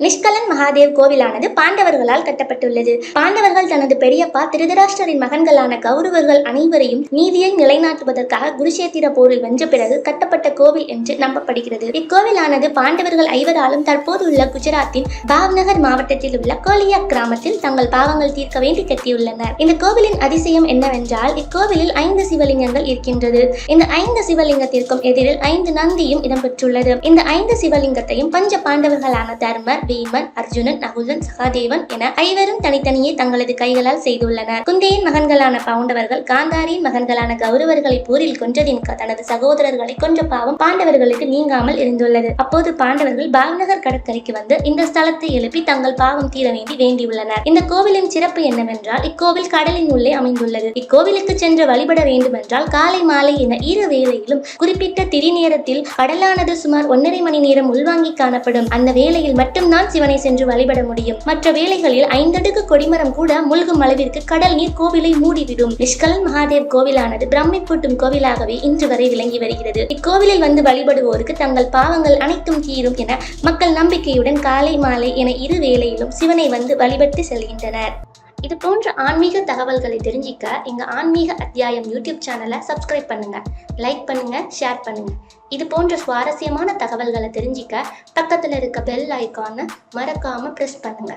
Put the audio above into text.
நிஷ்கலன் மகாதேவ் கோவிலானது பாண்டவர்களால் கட்டப்பட்டுள்ளது. பாண்டவர்கள் தனது பெரியப்பா திருதராஷ்டிரரின் மகன்களான கௌரவர்கள் அனைவரையும் நீதியை நிலைநாட்டுவதற்காக குருஷேத்திர போரில் வென்ற பிறகு கட்டப்பட்ட கோவில் என்று நம்பப்படுகிறது. இக்கோவிலானது பாண்டவர்கள் ஐவராலும் தற்போதுள்ள குஜராத்தின் பாவ்நகர் மாவட்டத்தில் உள்ள கோலியா கிராமத்தில் தங்கள் பாவங்கள் தீர்க்க வேண்டி கட்டியுள்ளனர். இந்த கோவிலின் அதிசயம் என்னவென்றால் இக்கோவிலில் 5 சிவலிங்கங்கள் இருக்கின்றது. இந்த 5 சிவலிங்கத்திற்கும் எதிரில் 5 நந்தியும் இடம்பெற்றுள்ளது. இந்த 5 சிவலிங்கத்தையும் பஞ்ச பாண்டவர்களான தர்மர், பீமன், அர்ஜுனன், நகுலன், சகாதேவன் என ஐவரும் தனித்தனியே தங்களது கைகளால் செய்துள்ளனர். குந்தியின் மகன்களான பாண்டவர்கள் காந்தாரியின் மகன்களான கௌரவர்களை போரில் கொன்றதின் தனது சகோதரர்களை கொன்ற பாவம் பாண்டவர்களுக்கு நீங்காமல் இருந்துள்ளது. அப்போது பாண்டவர்கள் பாவ்நகர் கடற்கரைக்கு வந்து இந்த ஸ்தலத்தை எழுப்பி தங்கள் பாவம் தீர வேண்டியுள்ளனர். இந்த கோவிலின் சிறப்பு என்னவென்றால் இக்கோவில் கடலின் உள்ளே அமைந்துள்ளது. இக்கோவிலுக்கு சென்று வழிபட வேண்டுமென்றால் காலை மாலை என இரு வேளையிலும் குறிப்பிட்ட திரி நேரத்தில் கடலானது சுமார் 1.5 மணி நேரம் உள்வாங்கி காணப்படும். அந்த வேளையில் மட்டும்தான் சிவனை சென்று வழிபட முடியும். மற்ற வேளைகளில் 5 அடுக்கு கொடிமரம் கூட மூழ்கும் அளவிற்கு கடல் நீர் கோவிலை மூடிவிடும். நிஷ்கலன் மகாதேவ் கோவிலானது பிரமிப்பூட்டும் கோவிலாகவே இன்று வரை விளங்கி வருகிறது. இக்கோவிலில் வந்து வழிபடுவோருக்கு தங்கள் பாவங்கள் அனைத்தும் தீரும் என மக்கள் நம்பிக்கையுடன் காலை மாலை என இரு வேளையிலும் சிவனை வந்து வழிபட்டு செல்கின்றனர். இது போன்ற ஆன்மீக தகவல்களை தெரிஞ்சிக்க எங்க ஆன்மீக அத்தியாயம் யூடியூப் சேனலை சப்ஸ்கிரைப் பண்ணுங்க, லைக் பண்ணுங்க, ஷேர் பண்ணுங்க. இது போன்ற சுவாரஸ்யமான தகவல்களை தெரிஞ்சிக்க பக்கத்துல இருக்க பெல் ஐகானை மறக்காம பிரஸ் பண்ணுங்க.